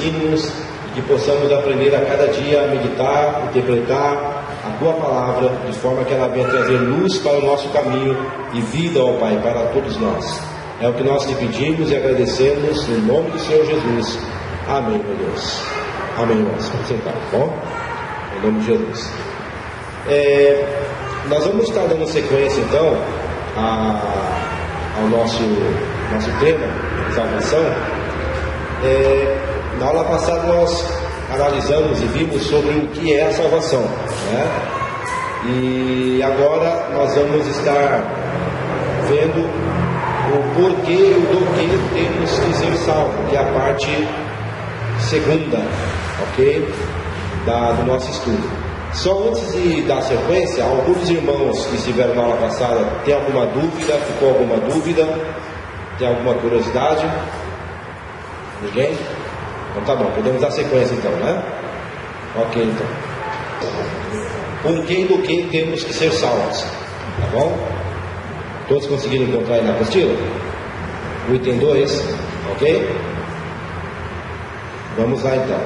ensine-nos e que possamos aprender a cada dia a meditar, interpretar a Tua Palavra, de forma que ela venha trazer luz para o nosso caminho e vida, ó Pai, para todos nós. É o que nós te pedimos e agradecemos, em nome do Senhor Jesus. Amém, meu Deus. Amém, irmãos. Vamos sentar, tá bom? Em nome de Jesus. Nós vamos estar dando sequência, então, ao nosso tema, salvação. Na aula passada nós analisamos e vimos sobre o que é a salvação, né? E agora nós vamos estar vendo o porquê e o do que temos que ser salvos, que é a parte segunda, ok? Do nosso estudo. Só antes de dar sequência, alguns irmãos que estiveram na aula passada, tem alguma dúvida? Ficou alguma dúvida? Tem alguma curiosidade? Ninguém? Então tá bom, podemos dar sequência então, né? Ok, então. Por que e do que temos que ser salvos? Tá bom? Todos conseguiram encontrar aí na apostila? O item 2, ok? Vamos lá então.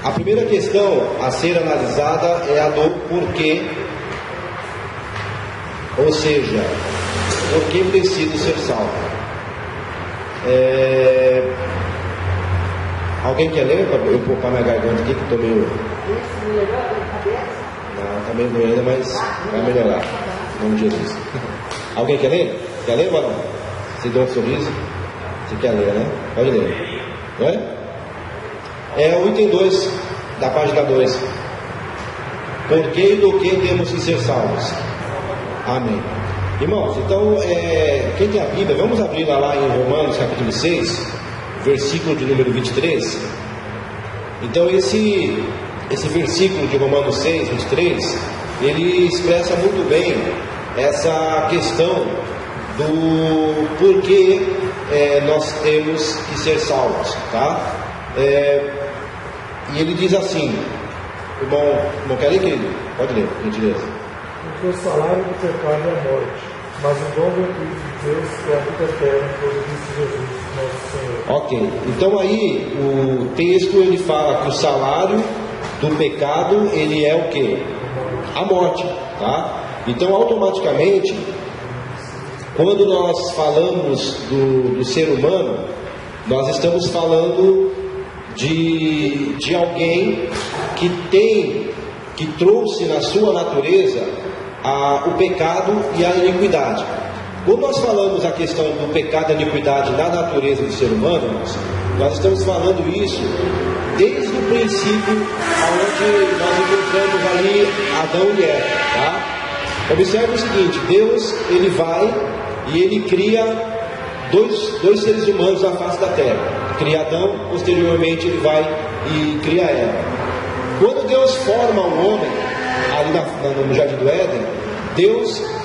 A primeira questão a ser analisada é a do porquê, ou seja, por que preciso ser salvo. Alguém quer ler para eu poupar minha garganta aqui, que estou meio... Não, está meio doendo, mas vai melhorar. Em nome de Jesus. Alguém quer ler? Quer ler, Barão? Você deu um sorriso? Você quer ler, né? Pode ler. Vai? É o item 2 da página 2. Por que e do que temos que ser salvos? Amém. Irmãos, então, quem tem a Bíblia, vamos abrir lá em Romanos capítulo 6, versículo de número 23. Então esse versículo de Romanos 6, 23, ele expressa muito bem essa questão do porquê nós temos que ser salvos, tá? E ele diz assim, irmão quer ler, querido? Pode ler, por gentileza. Porque o salário do pecado é a morte, mas o dom gratuito de Deus é a vida eterna por Cristo Jesus, nosso Senhor. Ok, então aí o texto ele fala que o salário do pecado ele é o quê? A morte, tá? Então automaticamente, quando nós falamos do ser humano, nós estamos falando de alguém que trouxe na sua natureza o pecado e a iniquidade. Quando nós falamos a questão do pecado e a iniquidade na natureza do ser humano, nós estamos falando isso desde o princípio, onde nós encontramos ali Adão e Eva, tá? Observe o seguinte, Deus ele vai e ele cria dois seres humanos na face da terra. Cria Adão, posteriormente ele vai e cria Eva. Quando Deus forma o homem ali no Jardim do Éden,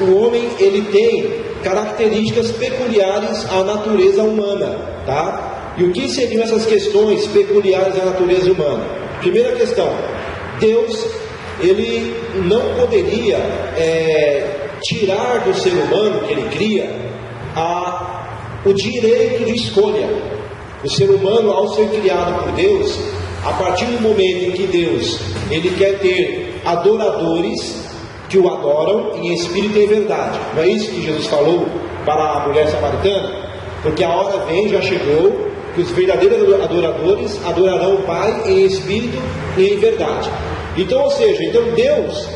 o homem ele tem características peculiares à natureza humana, tá? E o que seriam essas questões peculiares à natureza humana? Primeira questão, Deus ele não poderia tirar do ser humano que ele cria o direito de escolha. O ser humano, ao ser criado por Deus, a partir do momento em que Deus ele quer ter adoradores que o adoram em espírito e em verdade, não é isso que Jesus falou para a mulher samaritana? Porque a hora vem, já chegou, que os verdadeiros adoradores adorarão o Pai em espírito e em verdade. Então, ou seja, Deus,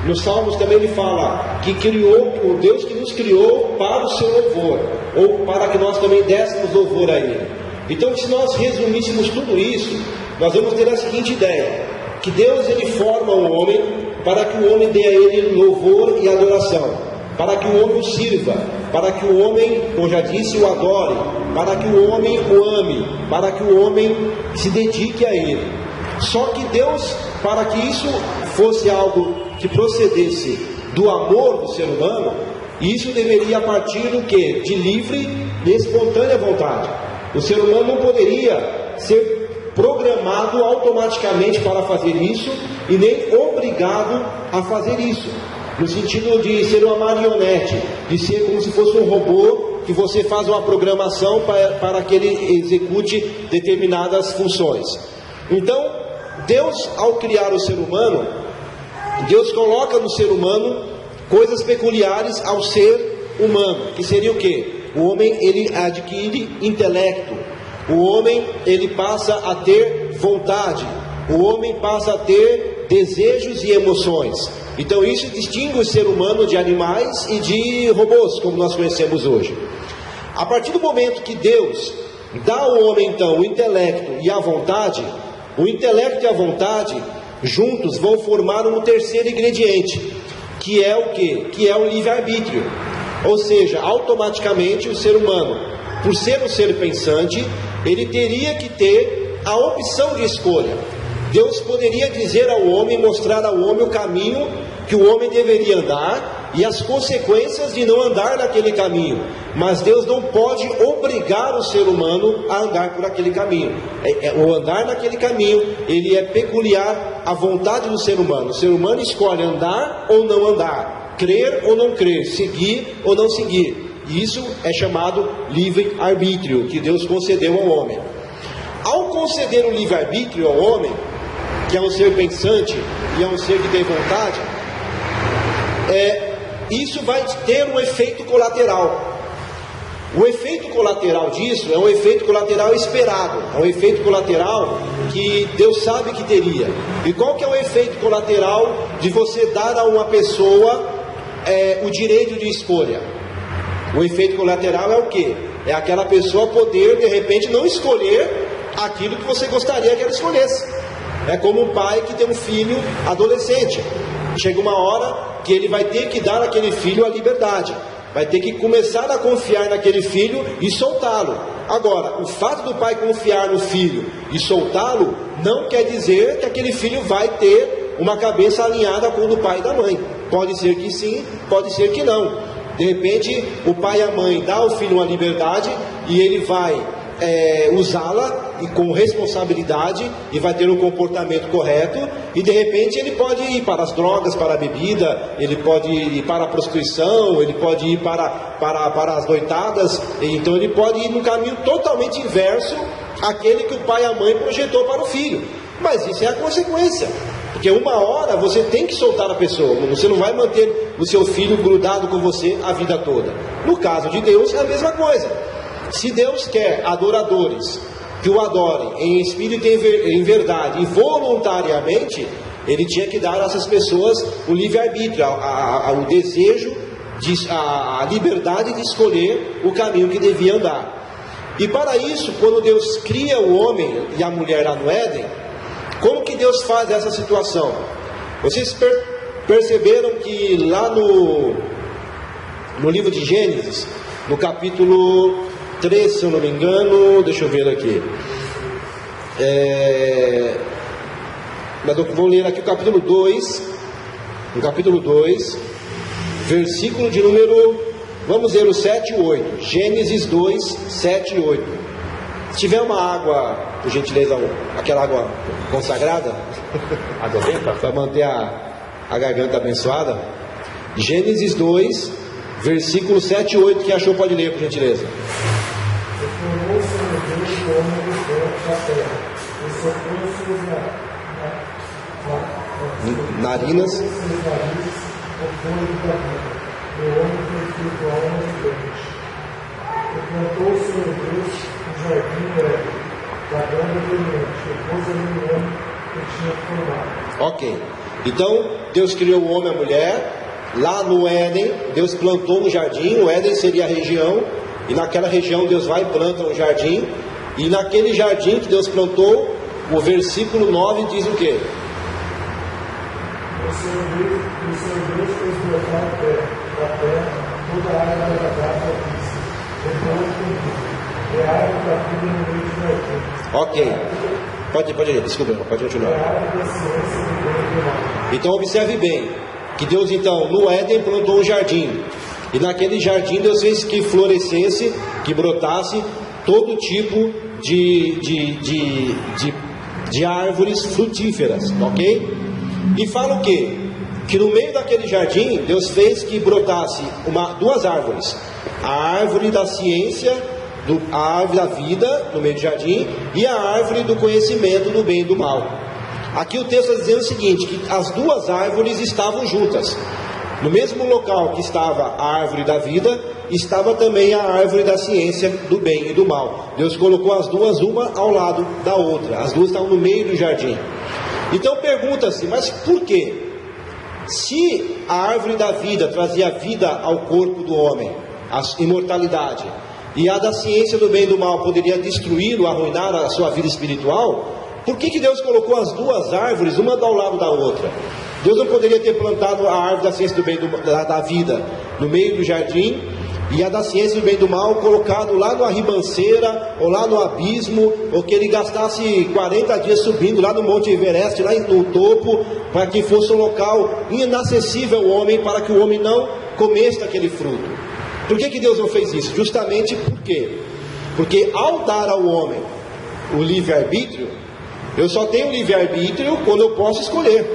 nos Salmos também ele fala que criou, o Deus que nos criou para o seu louvor, ou para que nós também dessemos louvor a Ele. Então, se nós resumíssemos tudo isso, nós vamos ter a seguinte ideia, que Deus ele forma o homem para que o homem dê a Ele louvor e adoração, para que o homem o sirva, para que o homem, como já disse, o adore, para que o homem o ame, para que o homem se dedique a Ele. Só que Deus, para que isso fosse algo que procedesse do amor do ser humano, isso deveria partir do quê? De livre e espontânea vontade. O ser humano não poderia ser programado automaticamente para fazer isso e nem obrigado a fazer isso, no sentido de ser uma marionete, de ser como se fosse um robô que você faz uma programação para que ele execute determinadas funções. Então, Deus, ao criar o ser humano, Deus coloca no ser humano coisas peculiares ao ser humano, que seria o quê? O homem, ele adquire intelecto, o homem, ele passa a ter vontade, o homem passa a ter desejos e emoções. Então isso distingue o ser humano de animais e de robôs, como nós conhecemos hoje. A partir do momento que Deus dá ao homem então o intelecto e a vontade, o intelecto e a vontade juntos vão formar um terceiro ingrediente, que é o quê? Que é o livre-arbítrio. Ou seja, automaticamente o ser humano, por ser um ser pensante, ele teria que ter a opção de escolha. Deus poderia dizer ao homem, mostrar ao homem o caminho que o homem deveria andar e as consequências de não andar naquele caminho. Mas Deus não pode obrigar o ser humano a andar por aquele caminho. O andar naquele caminho, ele é peculiar à vontade do ser humano. O ser humano escolhe andar ou não andar, crer ou não crer, seguir ou não seguir. E isso é chamado livre-arbítrio, que Deus concedeu ao homem. Ao conceder o livre-arbítrio ao homem, que é um ser pensante e é um ser que tem vontade, isso vai ter um efeito colateral. O efeito colateral disso é um efeito colateral esperado, é um efeito colateral que Deus sabe que teria. E qual que é o efeito colateral de você dar a uma pessoa o direito de escolha? O efeito colateral é o quê? É aquela pessoa poder de repente não escolher aquilo que você gostaria que ela escolhesse. É como um pai que tem um filho adolescente. Chega uma hora que ele vai ter que dar àquele filho a liberdade, vai ter que começar a confiar naquele filho e soltá-lo. Agora, o fato do pai confiar no filho e soltá-lo não quer dizer que aquele filho vai ter uma cabeça alinhada com o do pai e da mãe. Pode ser que sim, pode ser que não. De repente, o pai e a mãe dão ao filho uma liberdade e ele vai usá-la e com responsabilidade e vai ter um comportamento correto, e de repente ele pode ir para as drogas, para a bebida, ele pode ir para a prostituição, ele pode ir para as noitadas. Então ele pode ir num caminho totalmente inverso àquele que o pai e a mãe projetou para o filho. Mas isso é a consequência, porque uma hora você tem que soltar a pessoa. Você não vai manter o seu filho grudado com você a vida toda. No caso de Deus é a mesma coisa. Se Deus quer adoradores que o adorem em espírito e em verdade e voluntariamente, Ele tinha que dar a essas pessoas o livre-arbítrio, o desejo, a liberdade de escolher o caminho que devia andar. E para isso, quando Deus cria o homem e a mulher lá no Éden, como que Deus faz essa situação? Vocês perceberam que lá no livro de Gênesis, no capítulo 3, se eu não me engano, deixa eu ver aqui. Vou ler aqui o capítulo 2. No capítulo 2, versículo de número, vamos ler o 7 e 8. Gênesis 2, 7 e 8. Se tiver uma água, por gentileza, aquela água consagrada, para manter a garganta abençoada. Gênesis 2, versículo 7 e 8. Quem achou pode ler, por gentileza. Narinas. Ok. Então Deus criou o homem e a mulher. Lá no Éden, Deus plantou um jardim. O Éden seria a região, e naquela região Deus vai e planta um jardim. E naquele jardim que Deus plantou, o versículo 9 diz o quê? O Senhor Deus fez brotar da terra toda a água agradável à vista, é água da vida no meio do jardim. Ok. Pode ir, desculpa, pode continuar. Então observe bem, que Deus então no Éden plantou um jardim, e naquele jardim Deus fez que florescesse, que brotasse todo tipo de árvores frutíferas, ok? E fala o quê? Que no meio daquele jardim Deus fez que brotasse duas árvores, A árvore da ciência, a árvore da vida, no meio do jardim, e a árvore do conhecimento do bem e do mal. Aqui o texto está dizendo o seguinte, que as duas árvores estavam juntas. No mesmo local que estava a árvore da vida, estava também a árvore da ciência do bem e do mal. Deus colocou as duas, uma ao lado da outra. As duas estavam no meio do jardim. Então pergunta-se, mas por quê? Se a árvore da vida trazia vida ao corpo do homem, a imortalidade, e a da ciência do bem e do mal poderia destruí-lo, arruinar a sua vida espiritual, por que Deus colocou as duas árvores, uma ao lado da outra? Deus não poderia ter plantado a árvore da ciência do bem da vida no meio do jardim, e a da ciência do bem e do mal colocado lá na ribanceira, ou lá no abismo, ou que ele gastasse 40 dias subindo lá no Monte Everest, lá no topo, para que fosse um local inacessível ao homem, para que o homem não comesse aquele fruto. Por que Deus não fez isso? Justamente por quê? Porque ao dar ao homem o livre-arbítrio, eu só tenho livre-arbítrio quando eu posso escolher.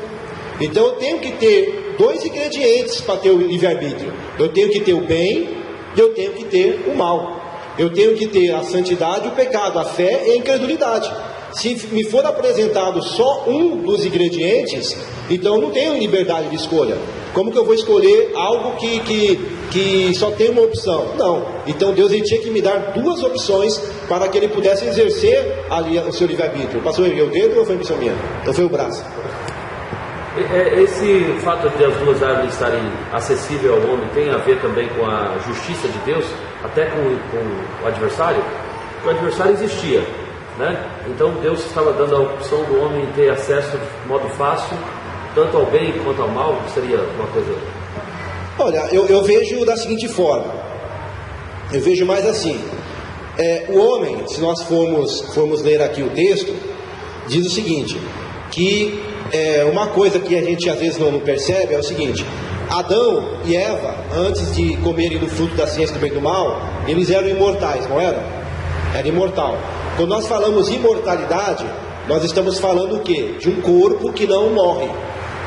Então eu tenho que ter dois ingredientes para ter o livre-arbítrio. Eu tenho que ter o bem e eu tenho que ter o mal. Eu tenho que ter a santidade e o pecado, a fé e a incredulidade. Se me for apresentado só um dos ingredientes, então eu não tenho liberdade de escolha. Como que eu vou escolher algo que só tem uma opção? Não. Então Deus ele tinha que me dar duas opções para que ele pudesse exercer ali o seu livre-arbítrio. Passou ele o dedo ou foi missão minha? Então foi o braço. Esse fato de as duas árvores estarem acessíveis ao homem tem a ver também com a justiça de Deus, até com o adversário? Porque o adversário existia, né? Então Deus estava dando a opção do homem ter acesso de modo fácil, tanto ao bem quanto ao mal. Seria uma coisa... Olha, eu vejo da seguinte forma. Eu vejo mais assim. O homem, se nós formos ler aqui o texto, diz o seguinte, que uma coisa que a gente às vezes não percebe é o seguinte: Adão e Eva, antes de comerem do fruto da ciência do bem e do mal, eles eram imortais, não eram? Era imortal. Quando nós falamos imortalidade, nós estamos falando o quê? De um corpo que não morre,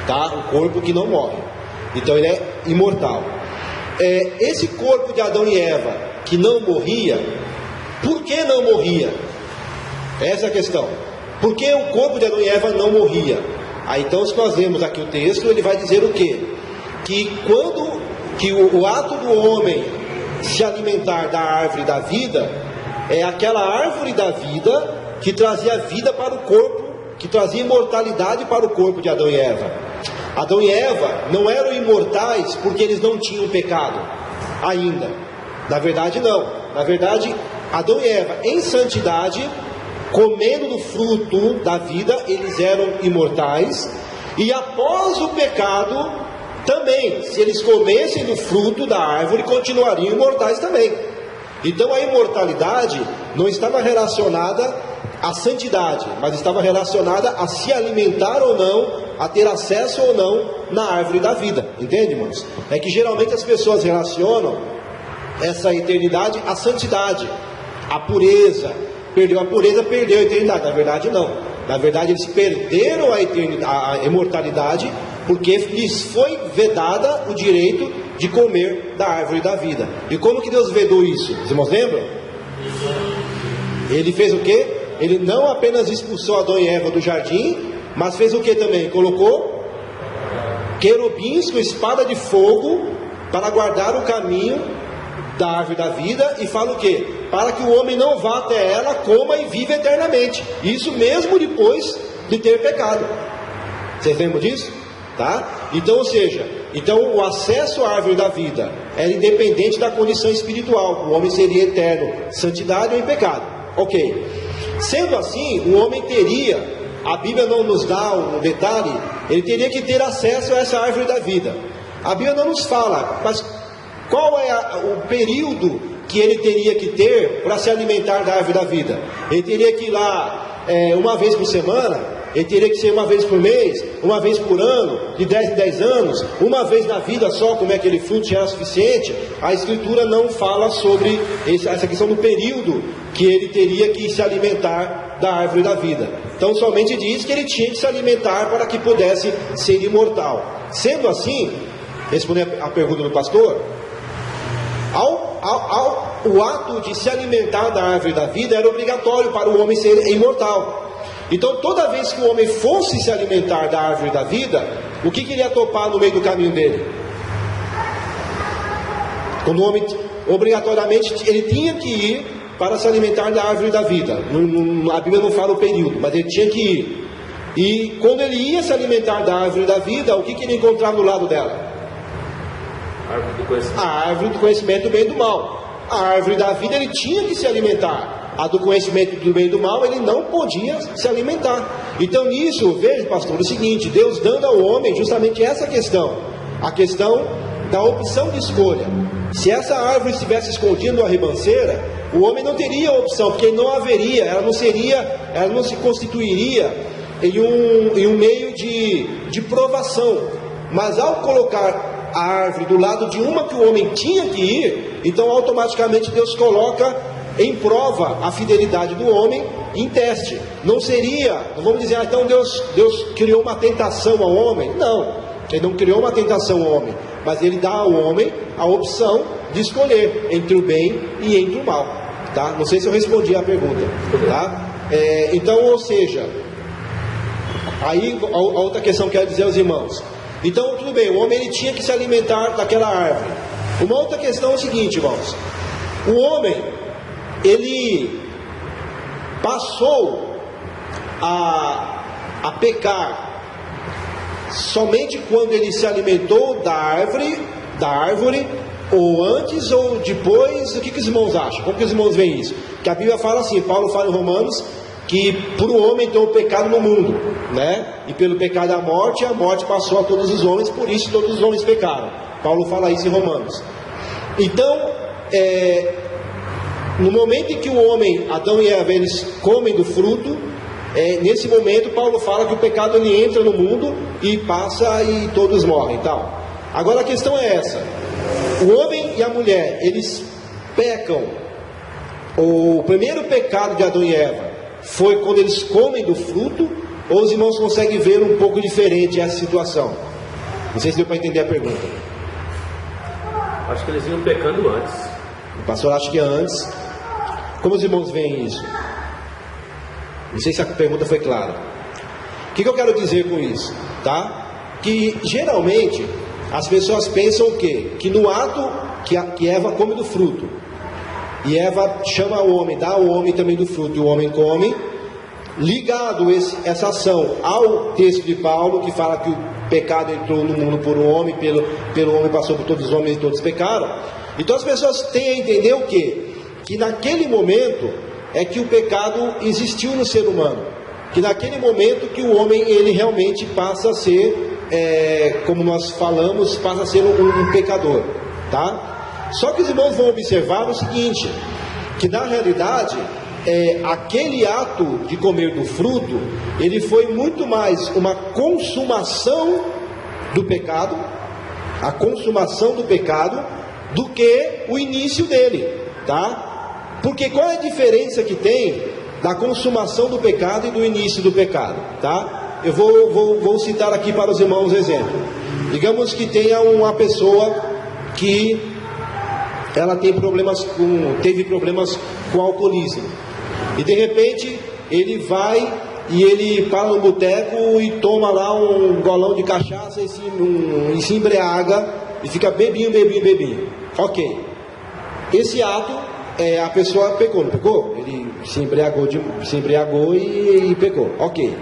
tá? Um corpo que não morre. Então ele é imortal. Esse corpo de Adão e Eva que não morria, por que não morria? Essa é a questão. Por que o corpo de Adão e Eva não morria? Então, se nós vemos aqui o texto, ele vai dizer o quê? Que quando o ato do homem se alimentar da árvore da vida, é aquela árvore da vida que trazia vida para o corpo, que trazia imortalidade para o corpo de Adão e Eva. Adão e Eva não eram imortais porque eles não tinham pecado ainda. Na verdade, não. Na verdade, Adão e Eva, em santidade, comendo do fruto da vida, eles eram imortais. E após o pecado, também, se eles comessem do fruto da árvore, continuariam imortais também. Então a imortalidade não estava relacionada à santidade, mas estava relacionada a se alimentar ou não, a ter acesso ou não na árvore da vida. Entende, irmãos? É que geralmente as pessoas relacionam essa eternidade à santidade, à pureza. Perdeu a pureza, perdeu a eternidade. Na verdade, não. Na verdade, eles perderam a imortalidade porque lhes foi vedada o direito de comer da árvore da vida. E como que Deus vedou isso? Os irmãos lembram? Ele fez o quê? Ele não apenas expulsou Adão e Eva do jardim, mas fez o que também? Colocou querubins com espada de fogo para guardar o caminho da árvore da vida, e fala o quê? Para que o homem não vá até ela, coma e viva eternamente. Isso mesmo depois de ter pecado. Vocês lembram disso? Tá? Então, ou seja, o acesso à árvore da vida era independente da condição espiritual. O homem seria eterno, santidade ou em pecado. Ok. Sendo assim, o homem teria, a Bíblia não nos dá um detalhe, ele teria que ter acesso a essa árvore da vida. A Bíblia não nos fala, mas qual é o período que ele teria que ter para se alimentar da árvore da vida? Ele teria que ir lá uma vez por semana? Ele teria que ser uma vez por mês? Uma vez por ano? De 10 em 10 anos? Uma vez na vida só, como é aquele fruto já era suficiente? A Escritura não fala sobre essa questão do período que ele teria que se alimentar da árvore da vida. Então somente diz que ele tinha que se alimentar para que pudesse ser imortal. Sendo assim, respondendo a pergunta do pastor, ao o ato de se alimentar da árvore da vida era obrigatório para o homem ser imortal. Então toda vez que o homem fosse se alimentar da árvore da vida, o que ele ia topar no meio do caminho dele? Quando o homem, obrigatoriamente, ele tinha que ir para se alimentar da árvore da vida. A Bíblia não fala o período, mas ele tinha que ir. E quando ele ia se alimentar da árvore da vida, o que ele encontrava do lado dela? A árvore do conhecimento do bem e do mal. A árvore da vida ele tinha que se alimentar. A do conhecimento do bem e do mal ele não podia se alimentar. Então nisso, veja, pastor, o seguinte: Deus dando ao homem justamente essa questão, a questão da opção de escolha. Se essa árvore estivesse escondida numa ribanceira, o homem não teria opção, porque não haveria, ela não se constituiria em um meio de provação. Mas ao colocar a árvore do lado de uma que o homem tinha que ir, então automaticamente Deus coloca em prova a fidelidade do homem em teste. Não vamos dizer, então Deus criou uma tentação ao homem. Não, Ele não criou uma tentação ao homem, mas Ele dá ao homem a opção de escolher entre o bem e entre o mal, tá? Não sei se eu respondi a pergunta, tá? Então, ou seja, aí a outra questão que eu quero dizer aos irmãos. Então, tudo bem, o homem ele tinha que se alimentar daquela árvore. Uma outra questão é o seguinte, irmãos: o homem ele passou a pecar somente quando ele se alimentou da árvore, ou antes ou depois. O que os irmãos acham? Como que os irmãos veem isso? Que a Bíblia fala assim, Paulo fala em Romanos, que por um homem entrou o pecado no mundo, né? E pelo pecado a morte passou a todos os homens, por isso todos os homens pecaram. Paulo fala isso em Romanos. Então, no momento em que o homem, Adão e Eva, eles comem do fruto, nesse momento Paulo fala que o pecado ele entra no mundo e passa e todos morrem, tal. Agora a questão é essa: o homem e a mulher, eles pecam. O primeiro pecado de Adão e Eva foi quando eles comem do fruto, ou os irmãos conseguem ver um pouco diferente essa situação? Não sei se deu para entender a pergunta. Acho que eles iam pecando antes. O pastor acha que é antes. Como os irmãos veem isso? Não sei se a pergunta foi clara. O que eu quero dizer com isso? Tá? Que geralmente as pessoas pensam o quê? Que no ato que Eva come do fruto, e Eva chama o homem, dá ao homem também do fruto, e o homem come, ligado essa ação ao texto de Paulo, que fala que o pecado entrou no mundo por um homem, pelo homem passou por todos os homens e todos pecaram. Então as pessoas têm a entender o quê? Que naquele momento é que o pecado existiu no ser humano, que naquele momento que o homem ele realmente passa a ser, como nós falamos, passa a ser um pecador, tá? Só que os irmãos vão observar o seguinte, que na realidade aquele ato de comer do fruto, ele foi muito mais uma consumação do pecado, a consumação do pecado, do que o início dele, tá? Porque qual é a diferença que tem da consumação do pecado e do início do pecado, tá? Eu vou citar aqui para os irmãos um exemplo. Digamos que tenha uma pessoa que ela teve problemas com alcoolismo, e de repente ele vai e ele para no boteco e toma lá um golão de cachaça e se embriaga e fica bebinho. Ok, esse ato a pessoa pecou, não pecou? Ele se embriagou e pecou, ok.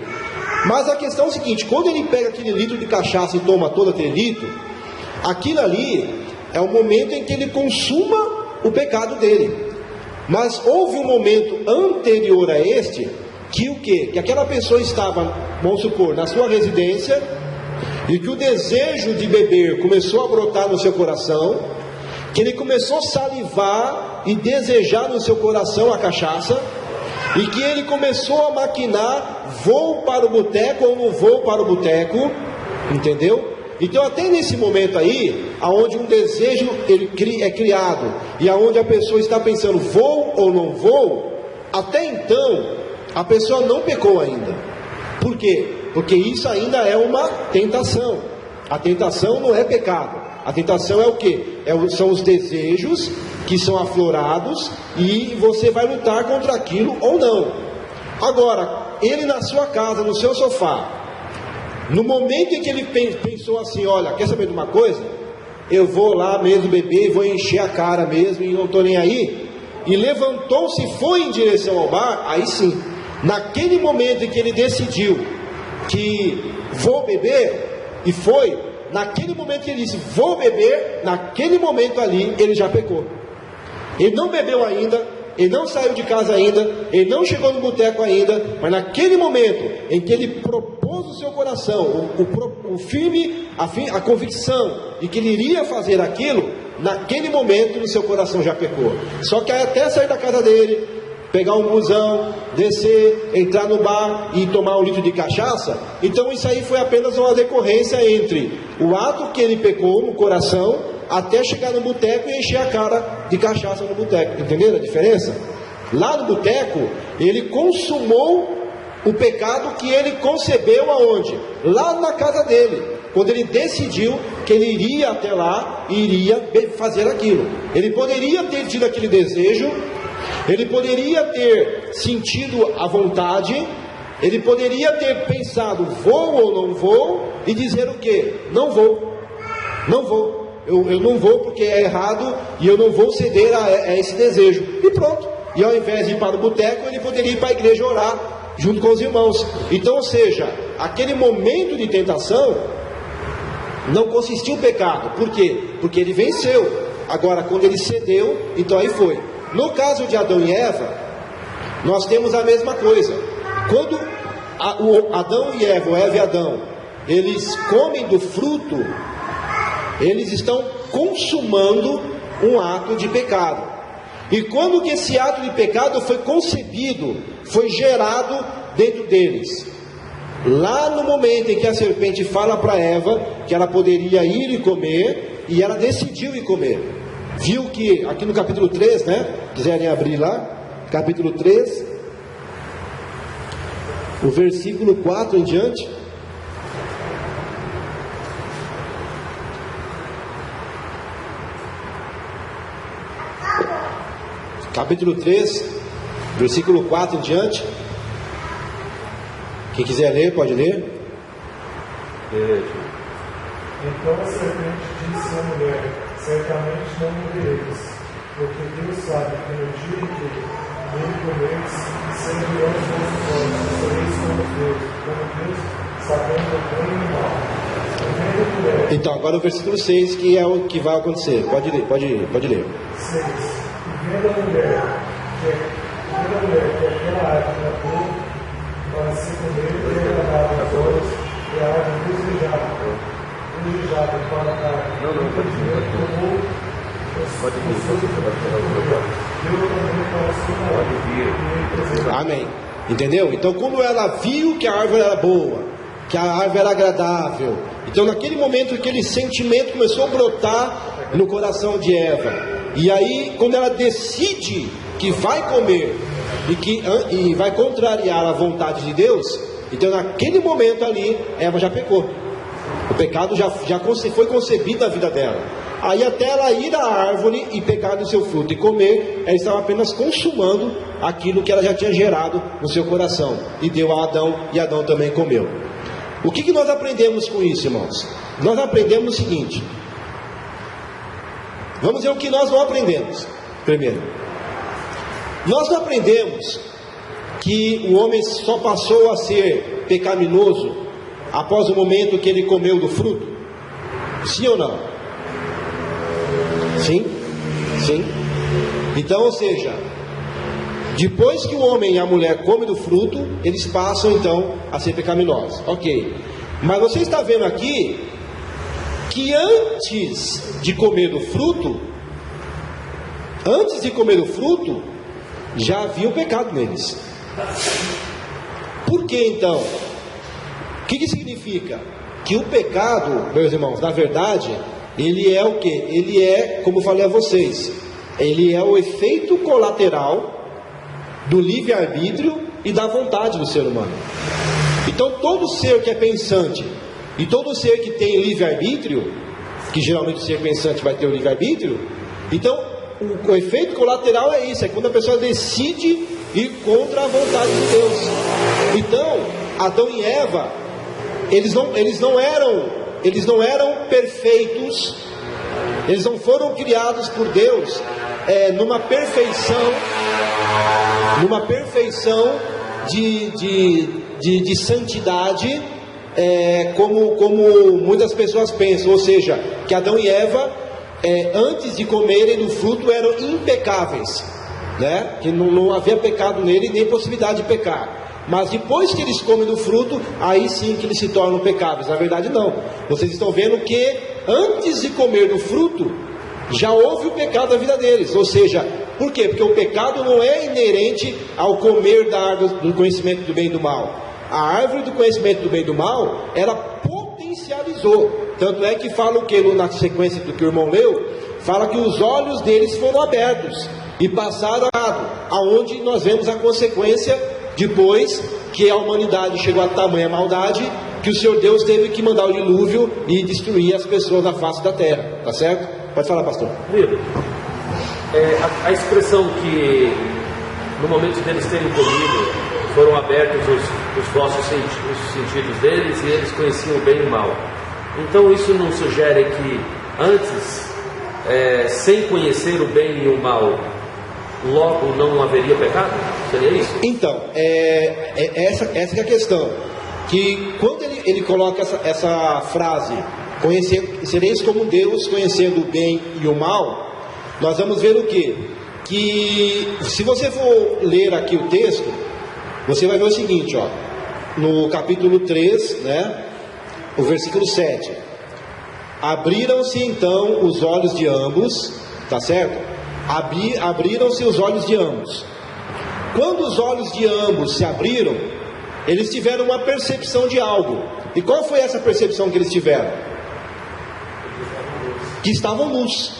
Mas a questão é o seguinte: quando ele pega aquele litro de cachaça e toma todo aquele litro, aquilo ali é o momento em que ele consuma o pecado dele. Mas houve um momento anterior a este, que o quê? Que aquela pessoa estava, vamos supor, na sua residência, e que o desejo de beber começou a brotar no seu coração, que ele começou a salivar e desejar no seu coração a cachaça, e que ele começou a maquinar: vou para o boteco ou não vou para o boteco, entendeu? Então até nesse momento aí, aonde um desejo é criado, e aonde a pessoa está pensando, vou ou não vou, até então, a pessoa não pecou ainda. Por quê? Porque isso ainda é uma tentação. A tentação não é pecado. A tentação é o quê? São os desejos que são aflorados e você vai lutar contra aquilo ou não. Agora, ele na sua casa, no seu sofá, no momento em que ele pensou assim, olha, quer saber de uma coisa? Eu vou lá mesmo beber e vou encher a cara mesmo e não estou nem aí. E levantou-se e foi em direção ao bar, aí sim. Naquele momento em que ele decidiu que vou beber, e foi, naquele momento que ele disse vou beber, naquele momento ali ele já pecou. Ele não bebeu ainda, ele não saiu de casa ainda, ele não chegou no boteco ainda, mas naquele momento em que ele propôs o seu coração, a convicção de que ele iria fazer aquilo, naquele momento no seu coração já pecou. Só que até sair da casa dele, pegar um busão, descer, entrar no bar e tomar um litro de cachaça, então isso aí foi apenas uma decorrência entre o ato que ele pecou no coração até chegar no boteco e encher a cara de cachaça no boteco. Entenderam a diferença? Lá no boteco, ele consumou o pecado que ele concebeu aonde? Lá na casa dele, quando ele decidiu que ele iria até lá e iria fazer aquilo. Ele poderia ter tido aquele desejo, ele poderia ter sentido a vontade, ele poderia ter pensado vou ou não vou, e dizer o quê? Não vou, não vou. Eu não vou porque é errado e eu não vou ceder a esse desejo. E pronto. E ao invés de ir para o boteco, ele poderia ir para a igreja orar junto com os irmãos. Então, ou seja, aquele momento de tentação não consistiu em pecado. Por quê? Porque ele venceu. Agora, quando ele cedeu, então aí foi. No caso de Adão e Eva, nós temos a mesma coisa. Quando Adão e Eva, ou Eva e Adão, eles comem do fruto, eles estão consumando um ato de pecado. E quando que esse ato de pecado foi concebido, foi gerado dentro deles? Lá no momento em que a serpente fala para Eva que ela poderia ir e comer, e ela decidiu ir comer. Viu que, aqui no capítulo 3, né? Quiserem abrir lá, capítulo 3, o versículo 4 em diante. Capítulo 3, versículo 4 em diante. Quem quiser ler, pode ler. Então a serpente disse à mulher: certamente não morrereis, porque Deus sabe que no dia em que dele comereis, servirão os vossos olhos, sereis como Deus, sabendo o bem e o mal. Então, agora o versículo 6, que é o que vai acontecer. Pode ler, pode ler. 6. Vendo a mulher que aquela árvore era boa para se comer e agradável aos olhos, e a árvore desejada para a carne. Não, pode vir. Pode vir. Amém. Entendeu? Então, como ela viu que a árvore era boa, que a árvore era agradável, então naquele momento aquele sentimento começou a brotar no coração de Eva. E aí, quando ela decide que vai comer e vai contrariar a vontade de Deus, então naquele momento ali, Eva já pecou. O pecado já foi concebido na vida dela. Aí até ela ir à árvore e pegar do seu fruto e comer, ela estava apenas consumando aquilo que ela já tinha gerado no seu coração. E deu a Adão, e Adão também comeu. O que nós aprendemos com isso, irmãos? Nós aprendemos o seguinte. Vamos ver o que nós não aprendemos. Primeiro, nós não aprendemos que o homem só passou a ser pecaminoso após o momento que ele comeu do fruto? Sim ou não? Sim? Sim. Então, ou seja, depois que o homem e a mulher comem do fruto, eles passam então a ser pecaminosos. Ok. Mas você está vendo aqui que antes de comer do fruto, já havia o pecado neles. Por que então? O que significa? Que o pecado, meus irmãos, na verdade, ele é o que? Ele é, como eu falei a vocês, ele é o efeito colateral do livre-arbítrio e da vontade do ser humano. Então todo ser que é pensante e todo ser que tem livre-arbítrio que geralmente o ser pensante vai ter o livre-arbítrio. Então, o efeito colateral é isso, é quando a pessoa decide ir contra a vontade de Deus. Então, Adão e Eva, eles não eram perfeitos, eles não foram criados por Deus numa perfeição de santidade, como muitas pessoas pensam, ou seja, que Adão e Eva, antes de comerem do fruto, eram impecáveis, né? Que não havia pecado nele, nem possibilidade de pecar. Mas depois que eles comem do fruto, aí sim que eles se tornam pecáveis. Na verdade não, vocês estão vendo que antes de comer do fruto, já houve o pecado na vida deles. Ou seja, por quê? Porque o pecado não é inerente ao comer da árvore do conhecimento do bem e do mal. A árvore do conhecimento do bem e do mal, ela potencializou. Tanto é que fala o que na sequência do que o irmão leu, fala que os olhos deles foram abertos e passaram aonde nós vemos a consequência depois que a humanidade chegou a tamanha maldade que o Senhor Deus teve que mandar o dilúvio e destruir as pessoas da face da terra. Tá certo? Pode falar, pastor. Lido, a expressão que no momento deles terem comido foram abertos os vossos sentidos deles e eles conheciam o bem e o mal. Então isso não sugere que antes, sem conhecer o bem e o mal, logo não haveria pecado? Seria isso? Então, essa que é a questão. Que quando ele coloca essa frase, sereis como Deus, conhecendo o bem e o mal, nós vamos ver o quê? Que se você for ler aqui o texto, você vai ver o seguinte, ó, no capítulo 3, né, o versículo 7. Abriram-se então os olhos de ambos, tá certo? Abriram-se os olhos de ambos. Quando os olhos de ambos se abriram, eles tiveram uma percepção de algo. E qual foi essa percepção que eles tiveram? Que estavam nus.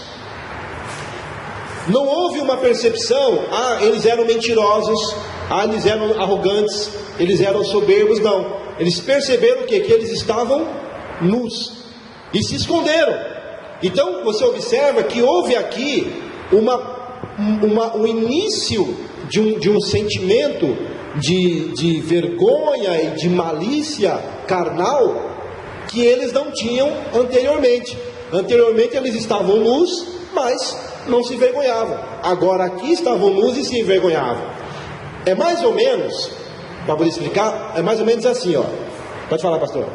Não houve uma percepção, eles eram mentirosos, eles eram arrogantes, eles eram soberbos, não. Eles perceberam o quê? Que eles estavam nus e se esconderam. Então você observa que houve aqui um início de um sentimento de vergonha e de malícia carnal que eles não tinham anteriormente. Anteriormente eles estavam nus, mas não se envergonhavam. Agora aqui estavam nus e se envergonhavam. É mais ou menos, para poder explicar, é mais ou menos assim, ó. Pode falar, pastor.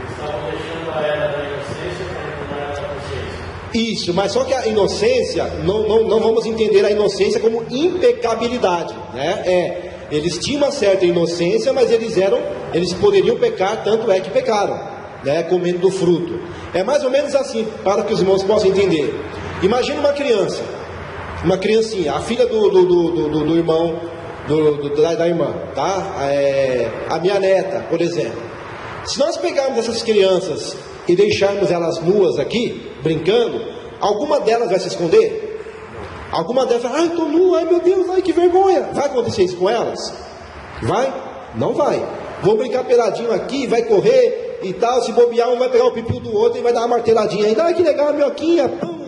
Estavam deixando a era da inocência para entrar na consciência. Isso, mas só que a inocência, não vamos entender a inocência como impecabilidade, né? Eles tinham uma certa inocência, mas eles poderiam pecar, tanto é que pecaram, né? Comendo do fruto. É mais ou menos assim, para que os irmãos possam entender. Imagina uma criancinha, a filha do irmão, da irmã, tá? A minha neta, por exemplo. Se nós pegarmos essas crianças e deixarmos elas nuas aqui, brincando, alguma delas vai se esconder? Alguma delas vai, estou nua, ai meu Deus, ai que vergonha. Vai acontecer isso com elas? Vai? Não vai. Vão brincar peladinho aqui, vai correr e tal, se bobear, um vai pegar o pipiu do outro e vai dar uma marteladinha ainda, ai que legal, a minhoquinha, pum.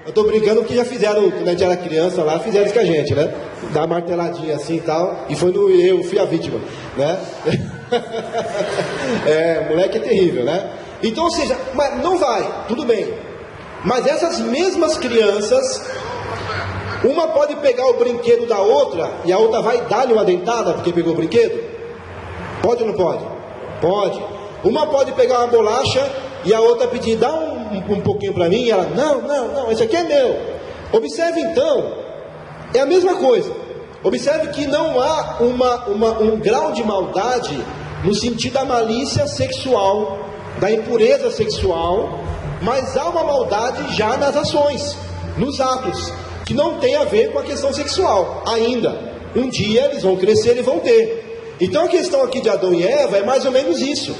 Eu estou brincando porque já fizeram, quando a gente era criança lá, fizeram isso com a gente, né? Dar uma marteladinha assim e tal, e eu fui a vítima, né? Moleque é terrível, né? Então, ou seja, mas não vai, tudo bem. Mas essas mesmas crianças, uma pode pegar o brinquedo da outra e a outra vai dar-lhe uma dentada porque pegou o brinquedo? Pode ou não pode? Pode. Uma pode pegar uma bolacha e a outra pedir, dá um pouquinho para mim, e ela, não, esse aqui é meu. Observe então, é a mesma coisa. Observe que não há um grau de maldade no sentido da malícia sexual, da impureza sexual, mas há uma maldade já nas ações, nos atos, que não tem a ver com a questão sexual ainda. Um dia eles vão crescer e vão ter. Então a questão aqui de Adão e Eva é mais ou menos isso.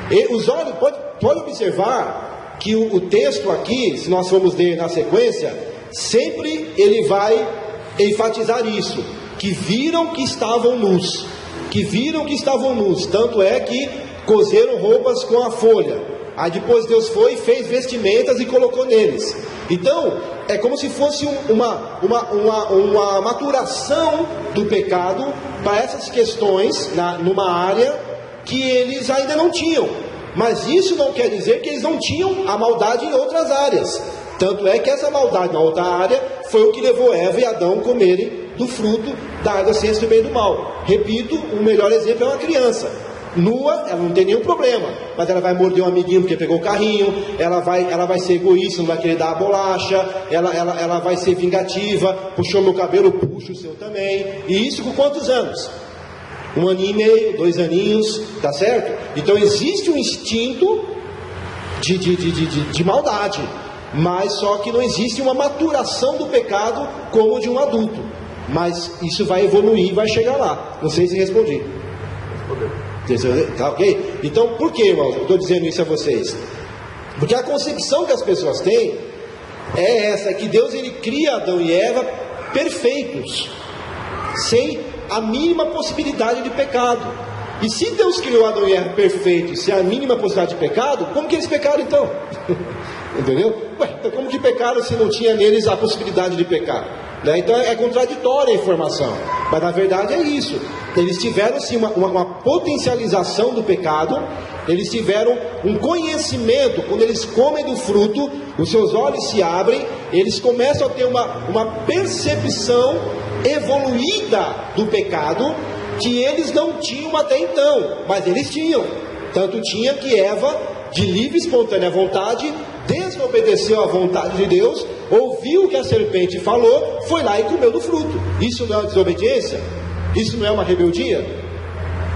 E os olhos, pode observar que o texto aqui, se nós formos ler na sequência, sempre ele vai enfatizar isso, que viram que estavam nus, tanto é que cozeram roupas com a folha, Aí depois Deus foi e fez vestimentas e colocou neles. Então, é como se fosse uma maturação do pecado para essas questões numa área que eles ainda não tinham. Mas isso não quer dizer que eles não tinham a maldade em outras áreas. Tanto é que essa maldade na outra área foi o que levou Eva e Adão a comerem do fruto da árvore da ciência do bem e do mal. Repito, o melhor exemplo é uma criança. Nua, ela não tem nenhum problema, mas ela vai morder um amiguinho porque pegou o carrinho, ela vai ser egoísta, não vai querer dar a bolacha, ela vai ser vingativa, puxou meu cabelo, puxa o seu também. E isso com quantos anos? 1 aninho e meio, 2 aninhos, tá certo? Então existe um instinto de maldade, mas só que não existe uma maturação do pecado como de um adulto. Mas isso vai evoluir e vai chegar lá. Não sei se respondi. Tá ok? Então, por que, irmãos, eu estou dizendo isso a vocês? Porque a concepção que as pessoas têm é essa, que Deus ele cria Adão e Eva perfeitos, sem a mínima possibilidade de pecado. E se Deus criou Adão e Eva perfeitos, sem a mínima possibilidade de pecado, como que eles pecaram então? Entendeu? Então como que pecaram se não tinha neles a possibilidade de pecar? Né? Então é contraditória a informação, mas na verdade é isso. Eles tiveram sim uma potencialização do pecado, eles tiveram um conhecimento. Quando eles comem do fruto, os seus olhos se abrem, eles começam a ter uma percepção evoluída do pecado, que eles não tinham até então, mas eles tinham. Tanto tinha que Eva, de livre e espontânea vontade, desobedeceu à vontade de Deus, ouviu o que a serpente falou, foi lá e comeu do fruto. Isso não é uma desobediência? Isso não é uma rebeldia?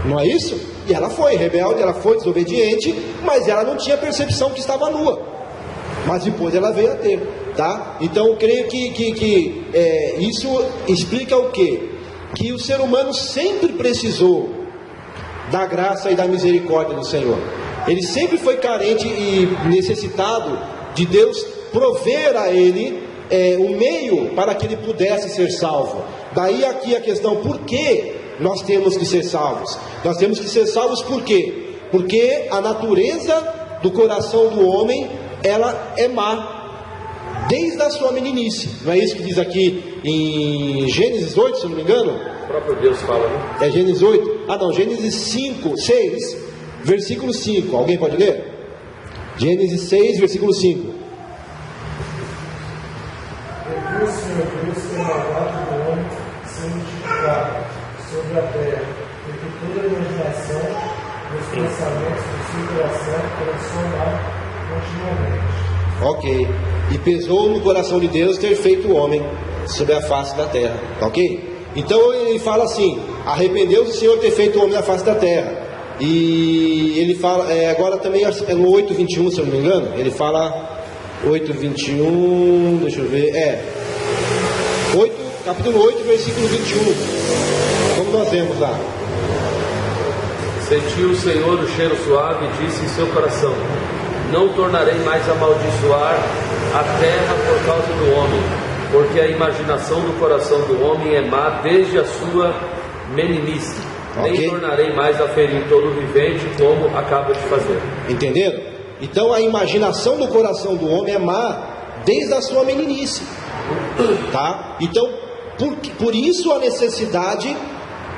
Não é isso? E ela foi rebelde, ela foi desobediente, mas ela não tinha percepção que estava nua. Mas depois ela veio a ter, tá? Então eu creio que isso explica o quê? Que o ser humano sempre precisou da graça e da misericórdia do Senhor. Ele sempre foi carente e necessitado de Deus prover a ele um meio para que ele pudesse ser salvo. Daí aqui a questão, por que nós temos que ser salvos? Nós temos que ser salvos por quê? Porque a natureza do coração do homem, ela é má desde a sua meninice. Não é isso que diz aqui em Gênesis 8, se eu não me engano? O próprio Deus fala, né? É Gênesis 8? Ah não, Gênesis 6, versículo 5. Alguém pode ler? Gênesis 6, versículo 5. E viu o Senhor Deus que a maldade do homem se multiplicava sobre a terra, e que toda a imaginação dos pensamentos do seu coração transformar continuamente. Ok. E pesou no coração de Deus ter feito o homem sobre a face da terra. Ok? Então ele fala assim: arrependeu-se o Senhor ter feito o homem na face da terra. E ele fala, agora também é no 8:21, se eu não me engano. Ele fala 8:21, deixa eu ver. Capítulo 8, versículo 21. Como nós vemos lá. Sentiu o Senhor o cheiro suave e disse em seu coração: não tornarei mais a amaldiçoar a terra por causa do homem, porque a imaginação do coração do homem é má desde a sua meninice. Okay. Nem tornarei mais a ferir todo vivente, como acaba de fazer. Entenderam? Então a imaginação do coração do homem é má desde a sua meninice. Tá? Então, por isso a necessidade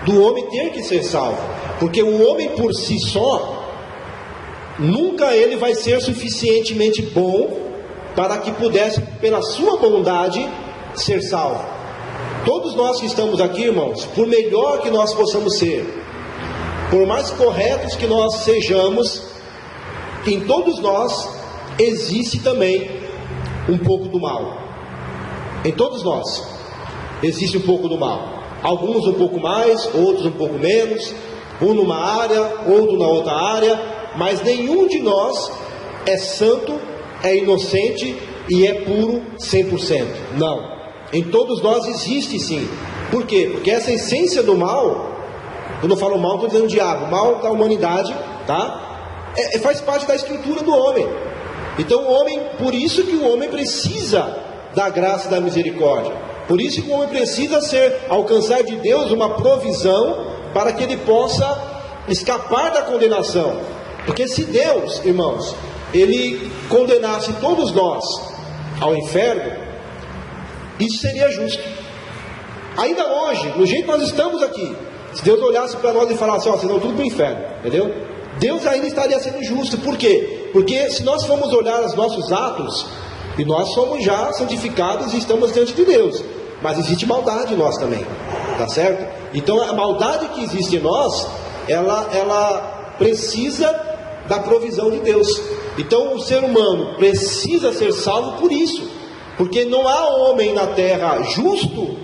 do homem ter que ser salvo. Porque o homem por si só, nunca ele vai ser suficientemente bom para que pudesse, pela sua bondade, ser salvo. Todos nós que estamos aqui, irmãos, por melhor que nós possamos ser, por mais corretos que nós sejamos, em todos nós existe também um pouco do mal. Em todos nós existe um pouco do mal. Alguns um pouco mais, outros um pouco menos, um numa área, outro na outra área, mas nenhum de nós é santo, é inocente e é puro 100%. Não. Em todos nós existe sim. Por quê? Porque essa essência do mal, quando eu falo mal, estou dizendo diabo, mal da humanidade, tá? Faz parte da estrutura do homem. Então o homem, por isso que o homem precisa da graça e da misericórdia. Por isso que o homem precisa alcançar de Deus uma provisão para que ele possa escapar da condenação. Porque se Deus, irmãos, ele condenasse todos nós ao inferno, isso seria justo. Ainda hoje, do jeito que nós estamos aqui, se Deus olhasse para nós e falasse, ó, vocês vão tudo para o inferno, entendeu? Deus ainda estaria sendo justo. Por quê? Porque se nós formos olhar os nossos atos, e nós somos já santificados e estamos diante de Deus, mas existe maldade em nós também, tá certo? Então a maldade que existe em nós, ela precisa da provisão de Deus. Então o ser humano precisa ser salvo por isso, porque não há homem na terra justo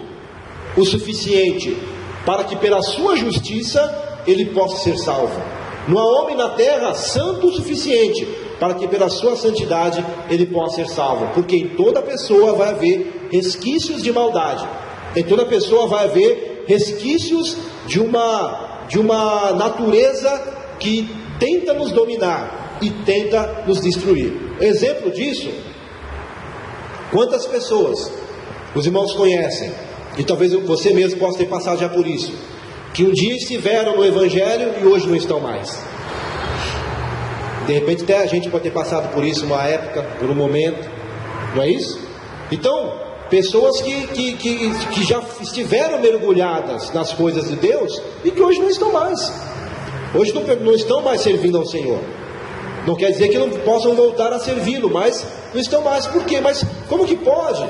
o suficiente para que pela sua justiça ele possa ser salvo. Não há homem na terra santo o suficiente para que pela sua santidade ele possa ser salvo, porque em toda pessoa vai haver resquícios de maldade, em toda pessoa vai haver resquícios de uma natureza que tenta nos dominar e tenta nos destruir. Exemplo disso, quantas pessoas os irmãos conhecem, e talvez você mesmo possa ter passado já por isso, que um dia estiveram no Evangelho e hoje não estão mais. De repente até a gente pode ter passado por isso uma época, por um momento, não é isso? Então, pessoas que já estiveram mergulhadas nas coisas de Deus e que hoje não estão mais. Hoje não estão mais servindo ao Senhor. Não quer dizer que não possam voltar a servi-lo, mas não estão mais. Por quê? Mas como que pode?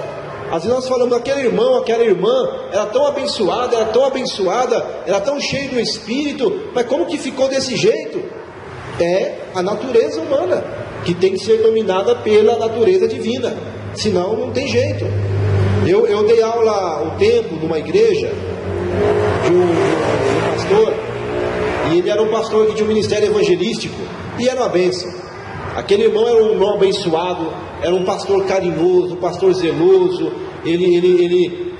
Às vezes nós falamos, aquele irmão, aquela irmã, era tão abençoada, era tão cheio do Espírito, mas como que ficou desse jeito? É a natureza humana, que tem que ser dominada pela natureza divina, senão não tem jeito. Eu dei aula um tempo numa igreja de um pastor, e ele era um pastor de um ministério evangelístico, e era uma bênção. Aquele irmão era um irmão abençoado, era um pastor carinhoso, um pastor zeloso, ele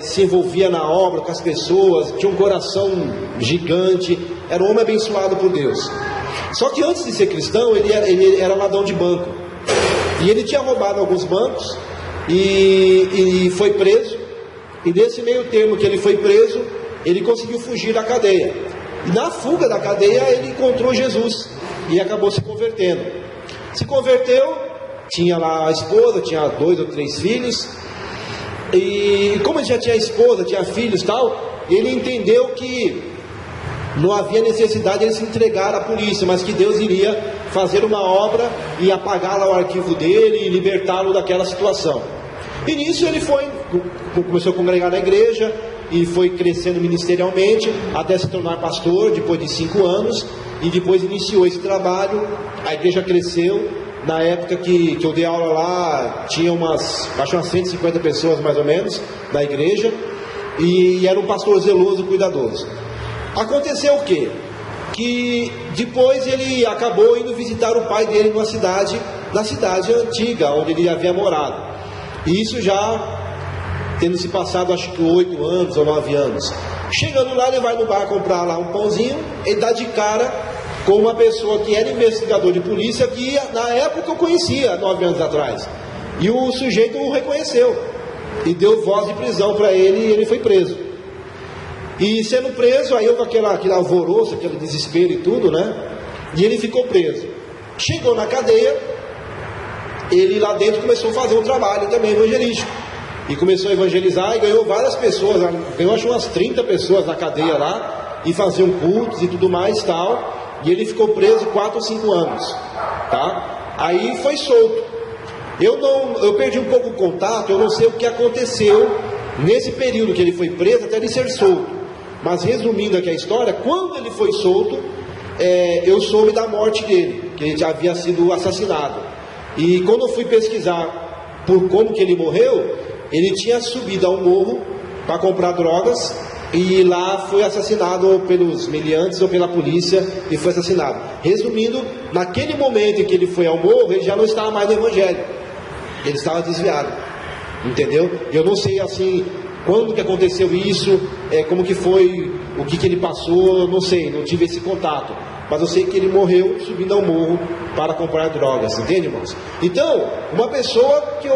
se envolvia na obra com as pessoas, tinha um coração gigante, era um homem abençoado por Deus. Só que antes de ser cristão, ele era ladrão de banco, e ele tinha roubado alguns bancos, e foi preso, e nesse meio termo que ele foi preso, ele conseguiu fugir da cadeia, e na fuga da cadeia ele encontrou Jesus, e acabou se convertendo. Se converteu, tinha lá a esposa, tinha 2 ou 3 filhos, e como ele já tinha esposa, tinha filhos e tal, ele entendeu que não havia necessidade de ele se entregar à polícia, mas que Deus iria fazer uma obra e apagar lá o arquivo dele e libertá-lo daquela situação. E nisso ele começou a congregar na igreja e foi crescendo ministerialmente até se tornar pastor depois de 5 anos, e depois iniciou esse trabalho. A igreja cresceu. Na época que eu dei aula lá, tinha acho umas 150 pessoas mais ou menos na igreja, e era um pastor zeloso, cuidadoso. Aconteceu o quê? Que depois ele acabou indo visitar o pai dele na cidade antiga, onde ele havia morado. E isso já tendo se passado acho que 8 anos ou 9 anos. Chegando lá, ele vai no bar comprar lá um pãozinho, ele dá de cara com uma pessoa que era investigador de polícia, que na época eu conhecia, 9 anos atrás. E o sujeito o reconheceu e deu voz de prisão para ele, e ele foi preso. E sendo preso, aí houve aquele alvoroço, aquele desespero e tudo, né? E ele ficou preso. Chegou na cadeia, ele lá dentro começou a fazer um trabalho também evangelístico. E começou a evangelizar e ganhou várias pessoas, ganhou acho umas 30 pessoas na cadeia lá, e faziam cultos e tudo mais e tal. E ele ficou preso 4 ou 5 anos, tá? Aí foi solto. Eu perdi um pouco o contato, eu não sei o que aconteceu nesse período que ele foi preso até ele ser solto. Mas resumindo aqui a história, quando ele foi solto, eu soube da morte dele, que ele já havia sido assassinado. E quando eu fui pesquisar por como que ele morreu, ele tinha subido a um morro para comprar drogas, e lá foi assassinado pelos meliantes ou pela polícia, e foi assassinado. Resumindo, naquele momento em que ele foi ao morro, ele já não estava mais no evangelho, ele estava desviado, entendeu? Eu não sei assim quando que aconteceu isso, como que foi, o que ele passou, eu não sei, não tive esse contato, mas eu sei que ele morreu subindo ao morro para comprar drogas, entende, irmãos? Então, uma pessoa que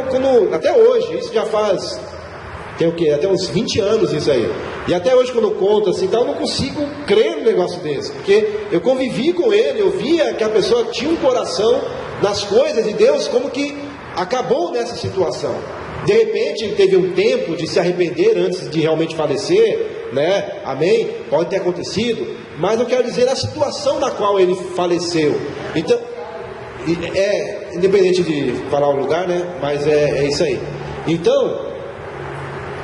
até hoje, isso já faz Tem o quê? Até uns 20 anos isso aí. E até hoje quando eu conto assim, eu não consigo crer num negócio desse. Porque eu convivi com ele, eu via que a pessoa tinha um coração nas coisas de Deus, como que acabou nessa situação. De repente ele teve um tempo de se arrepender antes de realmente falecer, né? Amém? Pode ter acontecido. Mas eu quero dizer a situação na qual ele faleceu. Então, independente de falar o lugar, né? Mas é isso aí. Então,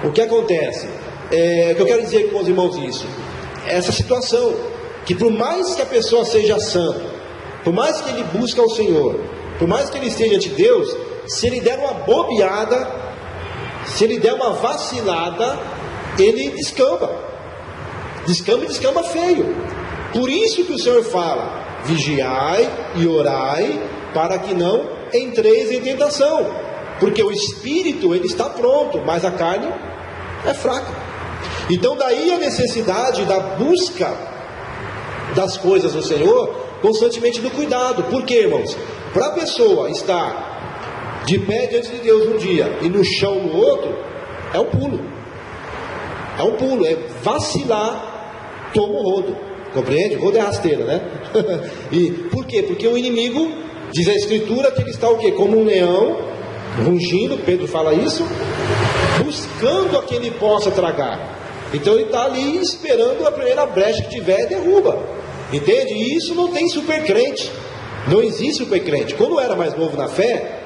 o que acontece? O que eu quero dizer com os irmãos isso? Essa situação, que por mais que a pessoa seja santa, por mais que ele busque ao Senhor, por mais que ele esteja ante Deus, se ele der uma bobeada, se ele der uma vacilada, ele descamba. Descamba feio. Por isso que o Senhor fala: vigiai e orai, para que não entreis em tentação. Porque o espírito ele está pronto, mas a carne é fraca. Então daí a necessidade da busca das coisas do Senhor, constantemente do cuidado. Por quê, irmãos? Para a pessoa estar de pé diante de Deus um dia e no chão no outro, é um pulo. É um pulo, é vacilar, toma o rodo. Compreende? Rodo é rasteira, né? E por quê? Porque o inimigo, diz a Escritura, que ele está o quê? Como um leão, rugindo, Pedro fala isso, buscando a quem ele possa tragar. Então ele está ali esperando a primeira brecha que tiver e derruba. Entende? E isso não tem super crente. Não existe super crente. Quando eu era mais novo na fé,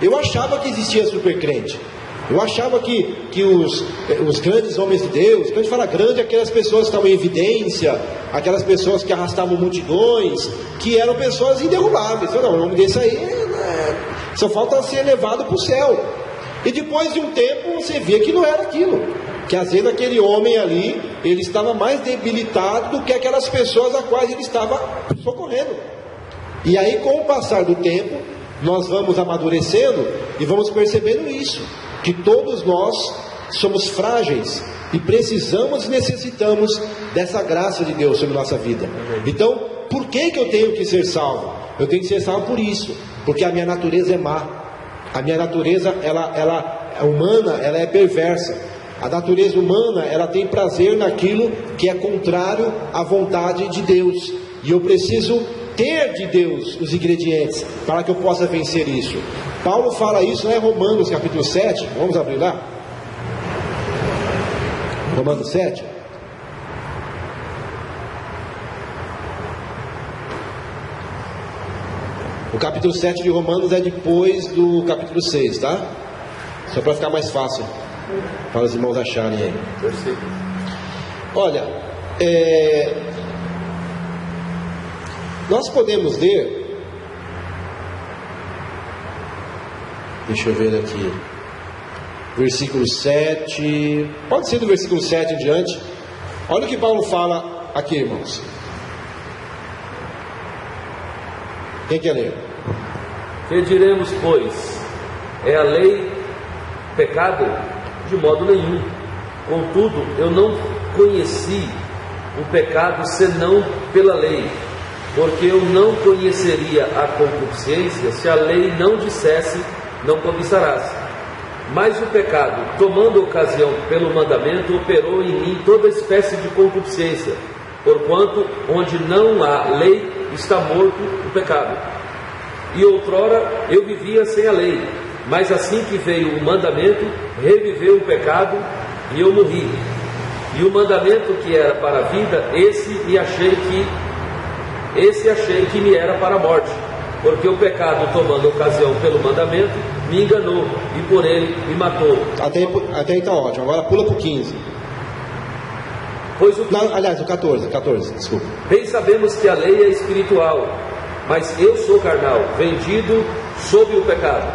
eu achava que existia super crente. Eu achava que os grandes homens de Deus, quando a gente fala grande, aquelas pessoas que estavam em evidência, aquelas pessoas que arrastavam multidões, que eram pessoas inderrubáveis. Eu, não, o nome desse aí só falta ser levado para o céu. E depois de um tempo você via que não era aquilo, que às vezes aquele homem ali, ele estava mais debilitado do que aquelas pessoas a quais ele estava socorrendo. E aí, com o passar do tempo, nós vamos amadurecendo e vamos percebendo isso, que todos nós somos frágeis e precisamos e necessitamos dessa graça de Deus sobre nossa vida. Então, por que eu tenho que ser salvo? Eu tenho que ser salvo por isso, porque a minha natureza é má. A minha natureza, ela é humana, ela é perversa. A natureza humana, ela tem prazer naquilo que é contrário à vontade de Deus. E eu preciso ter de Deus os ingredientes para que eu possa vencer isso. Paulo fala isso, né? Romanos capítulo 7. Vamos abrir lá? Romanos 7. O capítulo 7 de Romanos é depois do capítulo 6, tá? Só para ficar mais fácil para os irmãos acharem aí. Olha, nós podemos ler, deixa eu ver aqui, versículo 7, pode ser do versículo 7 em diante. Olha o que Paulo fala aqui, irmãos. Quem quer ler? Que diremos, pois? É a lei pecado? De modo nenhum. Contudo, eu não conheci o pecado senão pela lei, porque eu não conheceria a concupiscência se a lei não dissesse: não cobiçarás. Mas o pecado, tomando ocasião pelo mandamento, operou em mim toda espécie de concupiscência, porquanto onde não há lei está morto o pecado. E outrora eu vivia sem a lei, mas assim que veio o mandamento, reviveu o pecado e eu morri. E o mandamento que era para a vida, esse achei que me era para a morte, porque o pecado, tomando ocasião pelo mandamento, me enganou e por ele me matou. Até aí está ótimo. Agora pula para o 15. Pois aliás, o 14, desculpa. Bem sabemos que a lei é espiritual, mas eu sou carnal, vendido sob o pecado.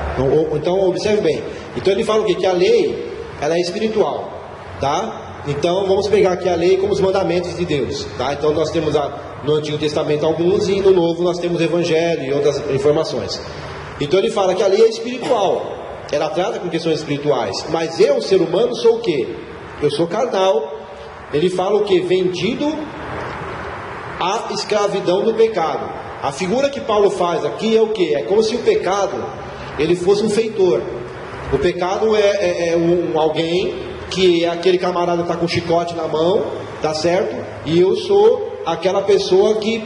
Então observe bem. Então ele fala o quê? Que a lei, ela é espiritual, tá? Então vamos pegar aqui a lei como os mandamentos de Deus, tá? Então nós temos no Antigo Testamento alguns, e no Novo nós temos o Evangelho e outras informações. Então ele fala que a lei é espiritual, ela trata com questões espirituais, mas eu, ser humano, sou o quê? Eu sou carnal. Ele fala o quê? Vendido à escravidão do pecado. A figura que Paulo faz aqui é o quê? É como se o pecado ele fosse um feitor. O pecado é alguém que aquele camarada está com um chicote na mão, tá certo? E eu sou aquela pessoa que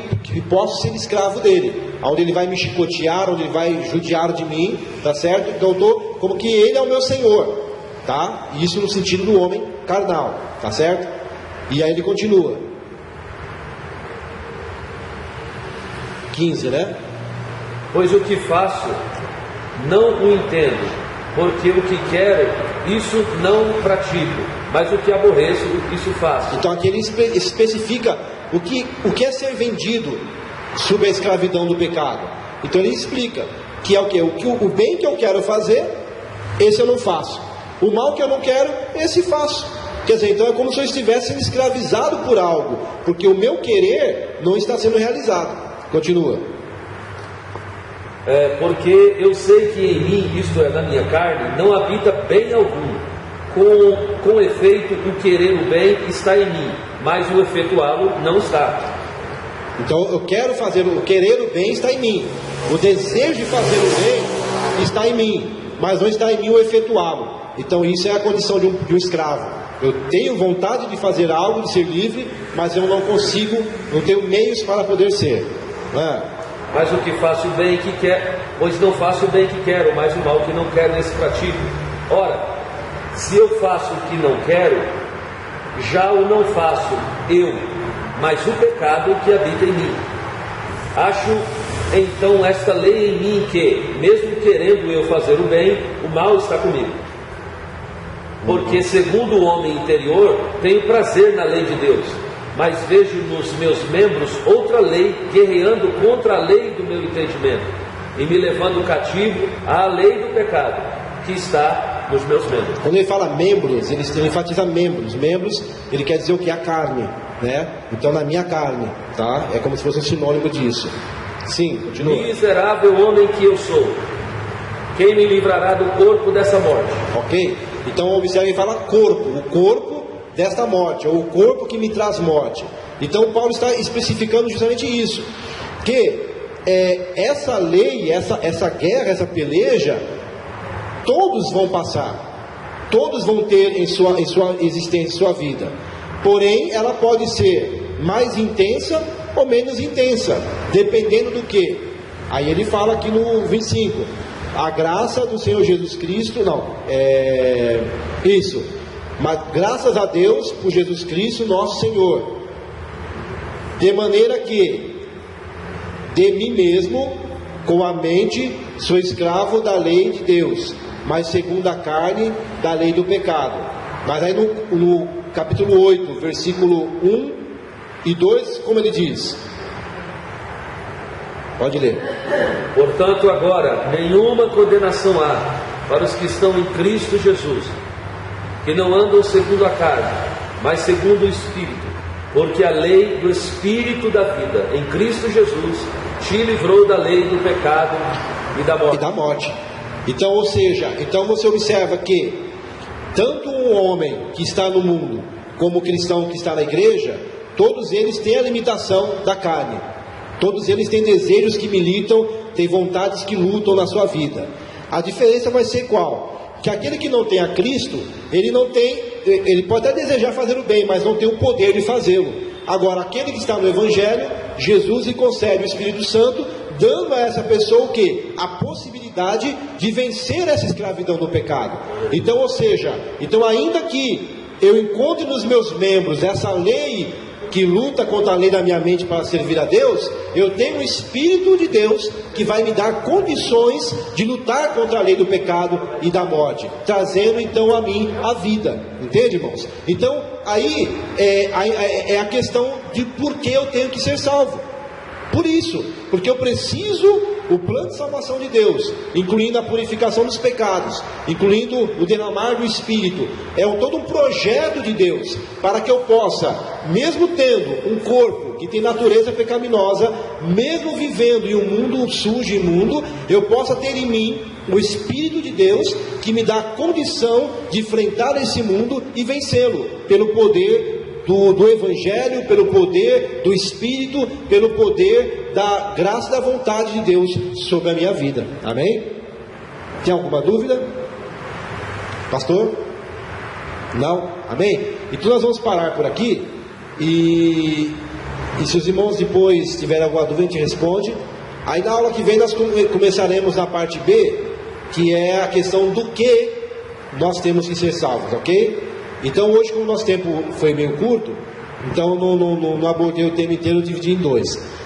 posso ser escravo dele, onde ele vai me chicotear, onde ele vai judiar de mim, tá certo? Então eu estou como que ele é o meu Senhor, tá? Isso no sentido do homem carnal, tá certo? E aí ele continua. 15, né? Pois o que faço, não o entendo, porque o que quero, isso não pratico, mas o que aborreço, isso faço. Então aqui ele especifica o que é ser vendido sob a escravidão do pecado. Então ele explica que é o que? O bem que eu quero fazer, esse eu não faço. O mal que eu não quero, esse faço. Quer dizer, então é como se eu estivesse sendo escravizado por algo, porque o meu querer não está sendo realizado. Continua. Porque eu sei que em mim, isto é, na minha carne, não habita bem algum. Com efeito, o querer o bem está em mim, mas o efetuá-lo não está. Então eu quero fazer, o querer o bem está em mim, o desejo de fazer o bem está em mim, mas não está em mim o efetuá-lo. Então isso é a condição de um escravo. Eu tenho vontade de fazer algo, de ser livre, mas eu não consigo, não tenho meios para poder ser. Mas o que faço o bem que quero, pois não faço o bem que quero, mas o mal que não quero, nesse pratico. Ora, se eu faço o que não quero, já o não faço eu, mas o pecado que habita em mim. Acho então esta lei em mim que, mesmo querendo eu fazer o bem, o mal está comigo. Porque segundo o homem interior, tenho prazer na lei de Deus, mas vejo nos meus membros outra lei guerreando contra a lei do meu entendimento e me levando cativo à lei do pecado que está nos meus membros. Quando ele fala membros, ele enfatiza membros. Membros, ele quer dizer o que? A carne, né? Então na minha carne, tá? É como se fosse um sinônimo disso. Sim, continua. Miserável homem que eu sou, quem me livrará do corpo dessa morte? Ok? Então observe, ele fala corpo, o corpo desta morte, ou o corpo que me traz morte. Então Paulo está especificando justamente isso, que essa lei, essa guerra, essa peleja, todos vão passar, todos vão ter em sua existência, em sua vida. Porém, ela pode ser mais intensa ou menos intensa, dependendo do que. Aí ele fala aqui no 25, a graça do Senhor Jesus Cristo, mas graças a Deus por Jesus Cristo nosso Senhor, de maneira que de mim mesmo, com a mente, sou escravo da lei de Deus, mas segundo a carne, da lei do pecado. Mas aí no capítulo 8, versículo 1 e 2, como ele diz? Pode ler. Portanto, agora, nenhuma condenação há para os que estão em Cristo Jesus, que não andam segundo a carne, mas segundo o Espírito, porque a lei do Espírito da vida, em Cristo Jesus, te livrou da lei do pecado e da morte. Então, ou seja, então você observa que tanto um homem que está no mundo, como o cristão que está na igreja, todos eles têm a limitação da carne. Todos eles têm desejos que militam, têm vontades que lutam na sua vida. A diferença vai ser qual? Que aquele que não tem a Cristo, ele pode até desejar fazer o bem, mas não tem o poder de fazê-lo. Agora, aquele que está no Evangelho, Jesus lhe concede o Espírito Santo, dando a essa pessoa o quê? A possibilidade de vencer essa escravidão do pecado. Então, ou seja, ainda que eu encontre nos meus membros essa lei que luta contra a lei da minha mente para servir a Deus, eu tenho o Espírito de Deus que vai me dar condições de lutar contra a lei do pecado e da morte, trazendo então a mim a vida. Entende, irmãos? Então aí é a questão de por que eu tenho que ser salvo. Por isso, porque eu preciso o plano de salvação de Deus, incluindo a purificação dos pecados, incluindo o derramar do Espírito, todo um projeto de Deus, para que eu possa, mesmo tendo um corpo que tem natureza pecaminosa, mesmo vivendo em um mundo sujo e imundo, eu possa ter em mim o Espírito de Deus, que me dá a condição de enfrentar esse mundo e vencê-lo, pelo poder do Evangelho, pelo poder do Espírito, pelo poder da graça e da vontade de Deus sobre a minha vida. Amém? Tem alguma dúvida? Pastor? Não? Amém? Então nós vamos parar por aqui. E se os irmãos depois tiverem alguma dúvida, a gente responde. Aí na aula que vem nós começaremos na parte B, que é a questão do que nós temos que ser salvos, ok? Então hoje, como o nosso tempo foi meio curto, então não abordei o tema inteiro, eu dividi em 2.